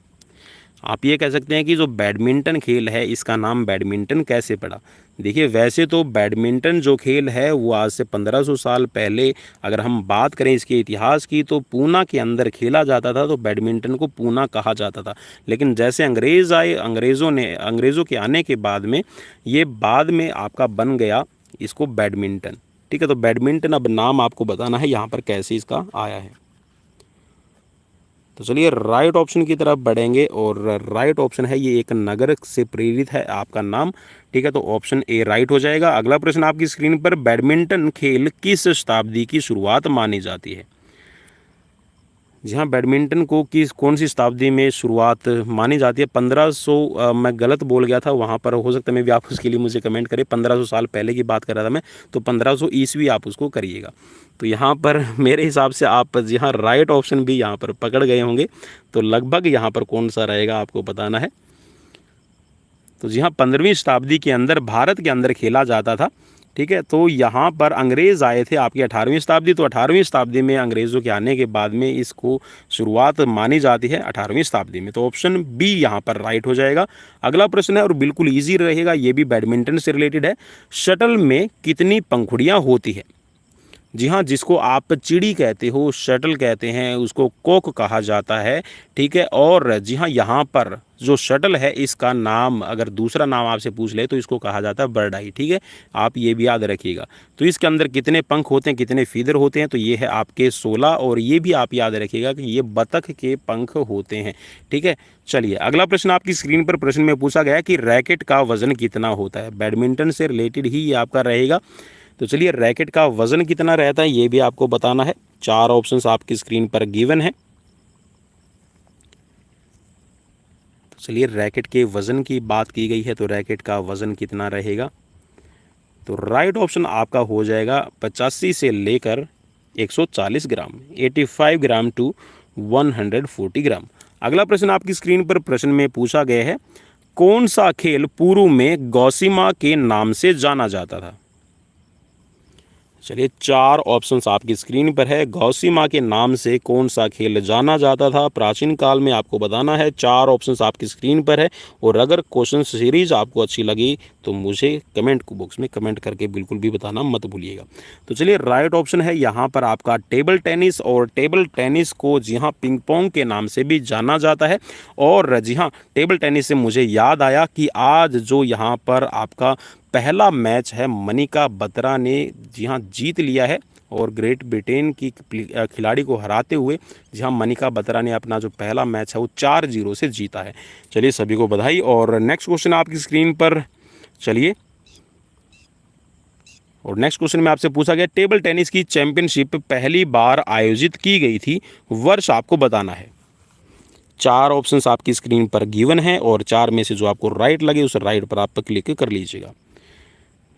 आप ये कह सकते हैं कि जो बैडमिंटन खेल है इसका नाम बैडमिंटन कैसे पड़ा? देखिए, वैसे तो बैडमिंटन जो खेल है वो आज से 1500 साल पहले अगर हम बात करें इसके इतिहास की, तो पूना के अंदर खेला जाता था। तो बैडमिंटन को पूना कहा जाता था। लेकिन जैसे अंग्रेज़ आए, अंग्रेज़ों के आने के बाद में ये बाद में आपका बन गया इसको बैडमिंटन। ठीक है, तो बैडमिंटन अब नाम आपको बताना है यहाँ पर कैसे इसका आया है। तो चलिए राइट ऑप्शन की तरफ बढ़ेंगे और राइट ऑप्शन है ये एक नगर से प्रेरित है आपका नाम। ठीक है, तो ऑप्शन ए राइट हो जाएगा। अगला प्रश्न आपकी स्क्रीन पर, बैडमिंटन खेल किस शताब्दी की शुरुआत मानी जाती है? जी हाँ, बैडमिंटन को कौन सी शताब्दी में शुरुआत मानी जाती है? 1500, मैं गलत बोल गया था वहाँ पर, हो सकता है मैं भी, आप उसके लिए मुझे कमेंट करें। 1500 साल पहले की बात कर रहा था मैं, तो 1500 ईस्वी आप उसको करिएगा। तो यहाँ पर मेरे हिसाब से आप, जी हाँ, राइट ऑप्शन भी यहाँ पर पकड़ गए होंगे। तो लगभग यहाँ पर कौन सा रहेगा आपको बताना है। तो जी हाँ, 15वीं शताब्दी के अंदर भारत के अंदर खेला जाता था। ठीक है, तो यहाँ पर अंग्रेज़ आए थे आपकी 18वीं शताब्दी। तो 18वीं शताब्दी में अंग्रेज़ों के आने के बाद में इसको शुरुआत मानी जाती है 18वीं शताब्दी में। तो ऑप्शन बी यहाँ पर राइट हो जाएगा। अगला प्रश्न है और बिल्कुल ईजी रहेगा, ये भी बैडमिंटन से रिलेटेड है। शटल में कितनी पंखुड़ियाँ होती है? जी हाँ, जिसको आप चिड़ी कहते हो, शटल कहते हैं, उसको कोक कहा जाता है। ठीक है, और जी हाँ, यहाँ पर जो शटल है इसका नाम अगर दूसरा नाम आपसे पूछ ले तो इसको कहा जाता है बर्ड आई। ठीक है, आप ये भी याद रखिएगा। तो इसके अंदर कितने पंख होते हैं, कितने फीदर होते हैं? तो ये है आपके 16। और ये भी आप याद रखिएगा कि ये बतख के पंख होते हैं। ठीक है, चलिए अगला प्रश्न आपकी स्क्रीन पर प्रश्न में पूछा गया कि रैकेट का वजन कितना होता है? बैडमिंटन से रिलेटेड ही ये आपका रहेगा। तो चलिए रैकेट का वज़न कितना रहता है ये भी आपको बताना है। 4 ऑप्शंस आपकी स्क्रीन पर गिवन है। तो चलिए रैकेट के वज़न की बात की गई है, तो रैकेट का वज़न कितना रहेगा? तो राइट ऑप्शन आपका हो जाएगा 85 से लेकर 140 ग्राम, 85 ग्राम टू 140 ग्राम। अगला प्रश्न आपकी स्क्रीन पर प्रश्न में पूछा गया है, कौन सा खेल पूर्व में गौसीमा के नाम से जाना जाता था? चलिए 4 ऑप्शंस आपकी स्क्रीन पर है। गौसीमा के नाम से कौन सा खेल जाना जाता था प्राचीन काल में? आपको बताना है। 4 ऑप्शंस आपकी स्क्रीन पर है। और अगर क्वेश्चन सीरीज आपको अच्छी लगी तो मुझे कमेंट बॉक्स में कमेंट करके बिल्कुल भी बताना मत भूलिएगा। तो चलिए राइट ऑप्शन है यहाँ पर आपका टेबल टेनिस। और टेबल टेनिस को जी हाँ पिंग पोंग के नाम से भी जाना जाता है। और जी हाँ, टेबल टेनिस से मुझे याद आया कि आज जो यहाँ पर आपका पहला मैच है मनिका बत्रा ने जी हाँ जीत लिया है। और ग्रेट ब्रिटेन की खिलाड़ी को हराते हुए जी हाँ मनिका बत्रा ने अपना जो पहला मैच है वो 4-0 से जीता है। चलिए सभी को बधाई। और नेक्स्ट क्वेश्चन आपकी स्क्रीन पर, चलिए, और नेक्स्ट क्वेश्चन में आपसे पूछा गया टेबल टेनिस की चैंपियनशिप पहली बार आयोजित की गई थी, वर्ष आपको बताना है। 4 ऑप्शंस आपकी स्क्रीन पर गिवन है और 4 में से जो आपको राइट लगे उस राइट पर आप क्लिक कर लीजिएगा।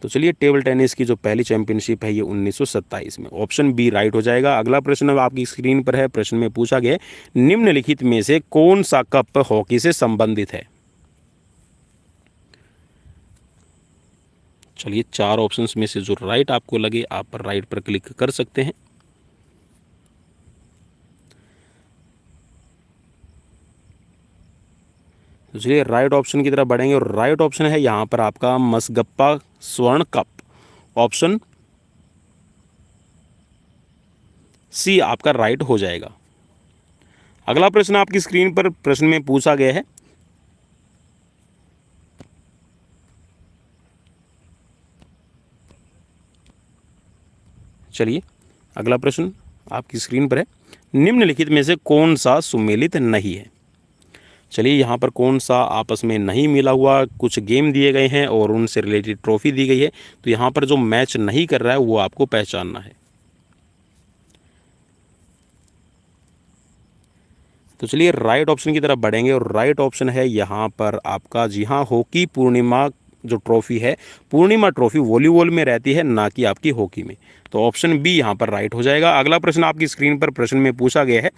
तो चलिए, टेबल टेनिस की जो पहली चैंपियनशिप है ये 1927 में। ऑप्शन बी राइट हो जाएगा। अगला प्रश्न अब आपकी स्क्रीन पर है। प्रश्न में पूछा गया निम्नलिखित में से कौन सा कप हॉकी से संबंधित है। चलिए, 4 ऑप्शंस में से जो राइट आपको लगे आप राइट पर क्लिक कर सकते हैं। तो चलिए, राइट ऑप्शन की तरफ बढ़ेंगे और राइट ऑप्शन है यहाँ पर आपका मसगप्पा स्वर्ण कप। ऑप्शन सी आपका राइट हो जाएगा। अगला प्रश्न आपकी स्क्रीन पर प्रश्न में पूछा गया है चलिए, अगला प्रश्न आपकी स्क्रीन पर है। निम्नलिखित में से कौन सा सुमेलित नहीं है। चलिए, यहाँ पर कौन सा आपस में नहीं मिला हुआ, कुछ गेम दिए गए हैं और उनसे रिलेटेड ट्रॉफी दी गई है। तो यहाँ पर जो मैच नहीं कर रहा है वो आपको पहचानना है। तो चलिए, राइट ऑप्शन की तरफ बढ़ेंगे और राइट ऑप्शन है यहाँ पर आपका, जी हाँ, हॉकी पूर्णिमा जो ट्रॉफी है, पूर्णिमा ट्रॉफी वॉलीबॉल में रहती है, ना कि आपकी हॉकी में। तो ऑप्शन बी यहाँ पर राइट हो जाएगा। अगला प्रश्न आपकी स्क्रीन पर प्रश्न में पूछा गया है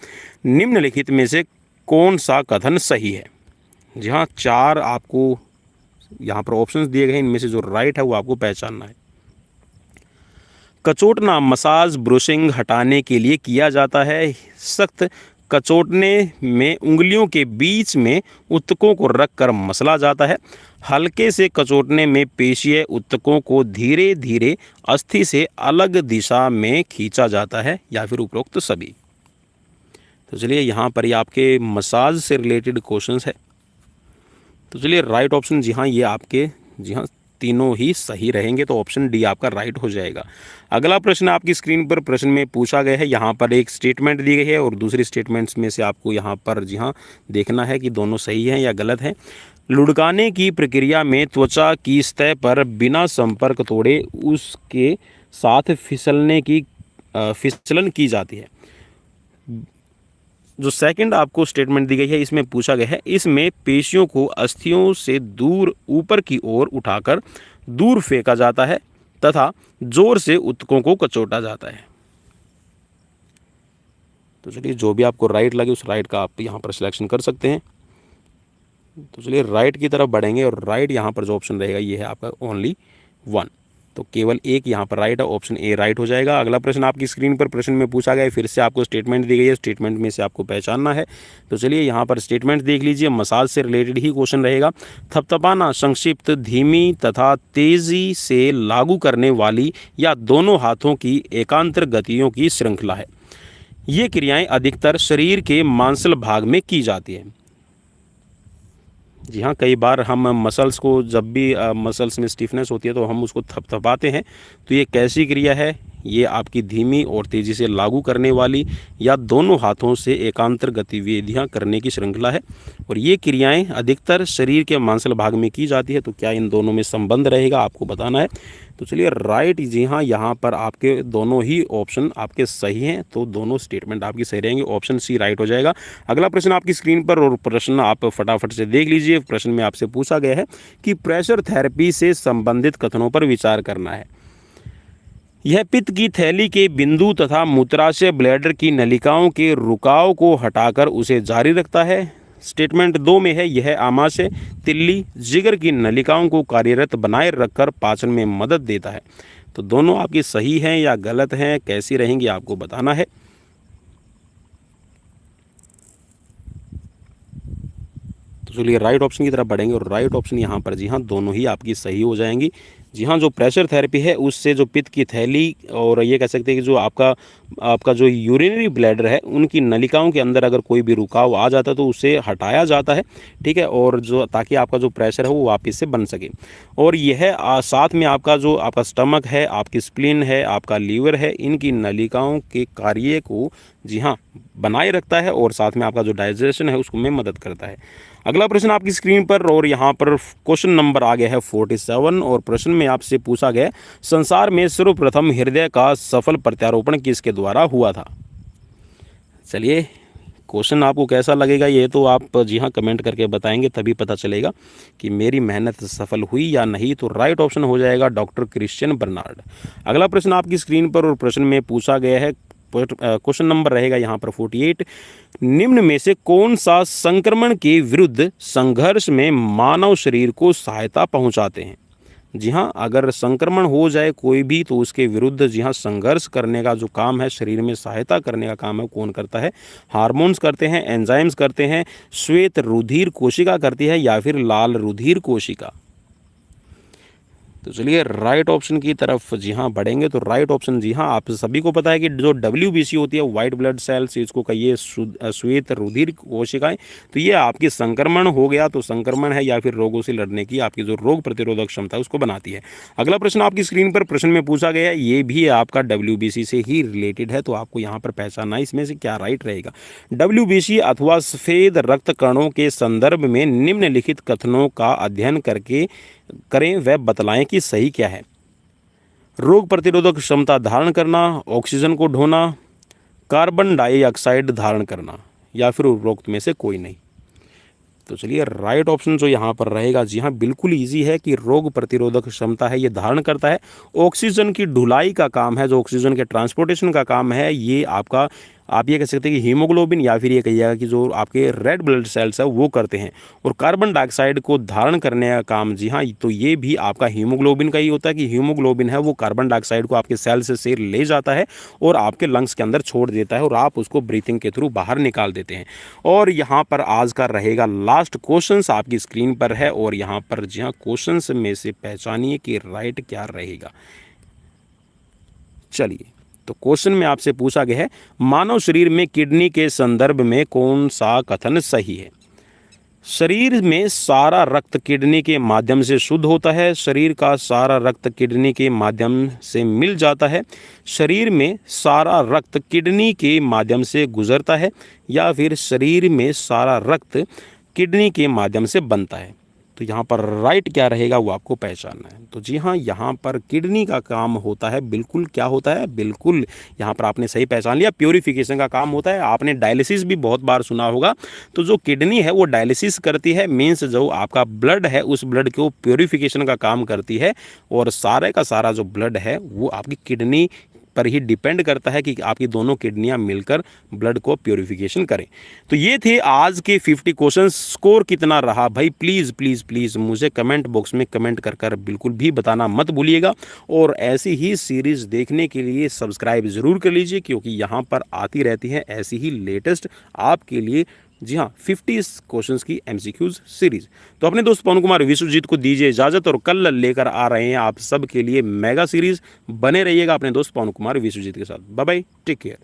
निम्नलिखित में से कौन सा कथन सही है। जी हाँ, 4 आपको यहाँ पर ऑप्शंस दिए गए हैं, इनमें से जो राइट है वो आपको पहचानना है। कचोटना मसाज ब्रशिंग हटाने के लिए किया जाता है। सख्त कचोटने में उंगलियों के बीच में उत्तकों को रखकर मसला जाता है। हल्के से कचोटने में पेशीय उत्तकों को धीरे धीरे अस्थि से अलग दिशा में खींचा जाता है, या फिर उपरोक्त सभी। तो चलिए, यहाँ पर ये आपके मसाज से रिलेटेड क्वेश्चंस है। तो चलिए, राइट ऑप्शन, जी हाँ, ये आपके, जी हाँ, तीनों ही सही रहेंगे। तो ऑप्शन डी आपका राइट हो जाएगा। अगला प्रश्न आपकी स्क्रीन पर प्रश्न में पूछा गया है। यहाँ पर एक स्टेटमेंट दी गई है और दूसरी स्टेटमेंट्स में से आपको यहाँ पर, जी हाँ, देखना है कि दोनों सही हैं या गलत हैं। लुढ़काने की प्रक्रिया में त्वचा की सतह पर बिना संपर्क तोड़े उसके साथ फिसलन की जाती है। जो सेकंड आपको स्टेटमेंट दी गई है इसमें पूछा गया है इसमें पेशियों को अस्थियों से दूर ऊपर की ओर उठाकर दूर फेंका जाता है तथा जोर से उत्तकों को कचोटा जाता है। तो चलिए, जो भी आपको राइट लगे उस राइट का आप यहाँ पर सिलेक्शन कर सकते हैं। तो चलिए, राइट की तरफ बढ़ेंगे और राइट यहाँ पर जो ऑप्शन रहेगा ये है आपका ओनली 1। तो केवल एक यहाँ पर राइट है, ऑप्शन ए राइट हो जाएगा। अगला प्रश्न आपकी स्क्रीन पर प्रश्न में पूछा गया है, फिर से आपको स्टेटमेंट दी गई है, स्टेटमेंट में से आपको पहचानना है। तो चलिए, यहाँ पर स्टेटमेंट देख लीजिए, मसाज से रिलेटेड ही क्वेश्चन रहेगा। थपथपाना संक्षिप्त, धीमी तथा तेजी से लागू करने वाली या दोनों हाथों की एकांतर गतियों की श्रृंखला है। ये क्रियाएं अधिकतर शरीर के मांसल भाग में की जाती है। जी हाँ, कई बार हम मसल्स को, जब भी मसल्स में स्टिफनेस होती है तो हम उसको थपथपाते हैं। तो ये कैसी क्रिया है, ये आपकी धीमी और तेज़ी से लागू करने वाली या दोनों हाथों से एकांतर गतिविधियां करने की श्रृंखला है और ये क्रियाएं अधिकतर शरीर के मांसल भाग में की जाती है। तो क्या इन दोनों में संबंध रहेगा, आपको बताना है। तो चलिए, राइट, जी हाँ, यहाँ पर आपके दोनों ही ऑप्शन आपके सही हैं। तो दोनों स्टेटमेंट आपकी सही रहेंगे, ऑप्शन सी राइट हो जाएगा। अगला प्रश्न आपकी स्क्रीन पर, और प्रश्न आप फटाफट से देख लीजिए। प्रश्न में आपसे पूछा गया है कि प्रेशर थेरेपी से संबंधित कथनों पर विचार करना है। यह पित्त की थैली के बिंदु तथा मूत्राशय ब्लैडर की नलिकाओं के रुकाव को हटाकर उसे जारी रखता है। स्टेटमेंट 2 में है, यह आमाशय, तिल्ली, जिगर की नलिकाओं को कार्यरत बनाए रखकर पाचन में मदद देता है। तो दोनों आपकी सही हैं या गलत हैं, कैसी रहेंगी, आपको बताना है। तो चलिए, राइट ऑप्शन की तरफ बढ़ेंगे और राइट ऑप्शन यहाँ पर, जी हाँ, दोनों ही आपकी सही हो जाएंगी। जी हाँ, जो प्रेशर थेरेपी है उससे जो पित्त की थैली और ये कह सकते हैं कि जो आपका जो यूरिनरी ब्लैडर है उनकी नलिकाओं के अंदर अगर कोई भी रुकाव आ जाता है तो उसे हटाया जाता है, ठीक है, और जो ताकि आपका जो प्रेशर है वो वापस से बन सके। और यह साथ में आपका जो आपका स्टमक है, आपकी स्प्लीन है, आपका लीवर है, इनकी नलिकाओं के कार्य को, जी हाँ, बनाए रखता है और साथ में आपका जो डाइजेशन है उसको में मदद करता है। अगला प्रश्न आपकी स्क्रीन पर, और यहाँ पर क्वेश्चन नंबर आ गया है 47 और प्रश्न में आपसे पूछा गया संसार में सर्वप्रथम हृदय का सफल प्रत्यारोपण किसके द्वारा हुआ था। चलिए, क्वेश्चन आपको कैसा लगेगा ये तो आप जी हाँ कमेंट करके बताएंगे, तभी पता चलेगा कि मेरी मेहनत सफल हुई या नहीं। तो राइट ऑप्शन हो जाएगा डॉक्टर क्रिश्चियन बर्नार्ड। अगला प्रश्न आपकी स्क्रीन पर और प्रश्न में पूछा गया है, क्वेश्चन नंबर रहेगा यहाँ पर 48। निम्न में से कौन सा संक्रमण के विरुद्ध संघर्ष में मानव शरीर को सहायता पहुंचाते हैं? जी हाँ, अगर संक्रमण हो जाए कोई भी तो उसके विरुद्ध जी हाँ संघर्ष करने का जो काम है, शरीर में सहायता करने का काम है, कौन करता है? हार्मोन्स करते हैं, एंजाइम्स करते हैं, श्वेत रुधिर कोशिका करती है या फिर लाल रुधिर कोशिका? तो चलिए राइट ऑप्शन की तरफ जी हाँ बढ़ेंगे। तो राइट ऑप्शन जी हाँ, आप सभी को पता है कि जो WBC होती है, वाइट ब्लड सेल्स, इसको कहिए श्वेत रुधिर कोशिकाएं। तो ये आपकी संक्रमण हो गया तो संक्रमण है या फिर रोगों से लड़ने की आपकी जो रोग प्रतिरोधक क्षमता है उसको बनाती है। अगला प्रश्न आपकी स्क्रीन पर प्रश्न में पूछा गया है, ये भी आपका WBC से ही रिलेटेड है, तो आपको यहाँ पर पहचानना है इसमें से क्या राइट रहेगा। WBC अथवा सफेद रक्त कणों के संदर्भ में निम्नलिखित कथनों का अध्ययन करें व बतलाएं कि सही क्या है। रोग प्रतिरोधक क्षमता धारण करना, ऑक्सीजन को ढोना, कार्बन डाइऑक्साइड धारण करना, या फिर उपरोक्त में से कोई नहीं। तो चलिए राइट ऑप्शन जो यहाँ पर रहेगा जी हाँ बिल्कुल इजी है कि रोग प्रतिरोधक क्षमता है ये धारण करता है। ऑक्सीजन की ढुलाई का काम है, जो ऑक्सीजन के ट्रांसपोर्टेशन का काम है, ये आपका आप ये कह सकते हैं कि हीमोग्लोबिन या फिर ये कहिएगा कि जो आपके रेड ब्लड सेल्स है वो करते हैं। और कार्बन डाइऑक्साइड को धारण करने का काम जी हाँ तो ये भी आपका हीमोग्लोबिन का ही होता है कि हीमोग्लोबिन है वो कार्बन डाइऑक्साइड को आपके सेल से ले जाता है और आपके लंग्स के अंदर छोड़ देता है और आप उसको ब्रीथिंग के थ्रू बाहर निकाल देते हैं। और यहाँ पर आज का रहेगा लास्ट क्वेश्चन आपकी स्क्रीन पर है और यहाँ पर जी हाँ क्वेश्चन में से पहचानिए कि राइट क्या रहेगा। चलिए, तो क्वेश्चन में आपसे पूछा गया है, मानव शरीर में किडनी के संदर्भ में कौन सा कथन सही है? शरीर में सारा रक्त किडनी के माध्यम से शुद्ध होता है, शरीर का सारा रक्त किडनी के माध्यम से मिल जाता है, शरीर में सारा रक्त किडनी के माध्यम से गुजरता है, या फिर शरीर में सारा रक्त किडनी के माध्यम से बनता है? तो यहाँ पर राइट क्या रहेगा वो आपको पहचानना है। तो जी हाँ, यहाँ पर किडनी का काम होता है, बिल्कुल क्या होता है, बिल्कुल यहाँ पर आपने सही पहचान लिया, प्योरीफिकेशन का काम होता है। आपने डायलिसिस भी बहुत बार सुना होगा। तो जो किडनी है वो डायलिसिस करती है, मीन्स जो आपका ब्लड है उस ब्लड को प्योरीफिकेशन का काम करती है, और सारे का सारा जो ब्लड है वो आपकी किडनी पर ही डिपेंड करता है कि आपकी दोनों किडनियां मिलकर ब्लड को प्योरीफिकेशन करें। तो ये थे आज के 50 क्वेश्चन। स्कोर कितना रहा भाई, प्लीज़ प्लीज़ प्लीज़ मुझे कमेंट बॉक्स में कमेंट कर बिल्कुल भी बताना मत भूलिएगा। और ऐसी ही सीरीज़ देखने के लिए सब्सक्राइब ज़रूर कर लीजिए, क्योंकि यहाँ पर आती रहती है ऐसी ही लेटेस्ट आपके लिए जी हाँ 50 क्वेश्चंस की MCQs सीरीज। तो अपने दोस्त पवन कुमार विश्वजीत को दीजिए इजाजत, और कल लेकर आ रहे हैं आप सब के लिए मेगा सीरीज। बने रहिएगा अपने दोस्त पवन कुमार विश्वजीत के साथ। Bye bye, take care.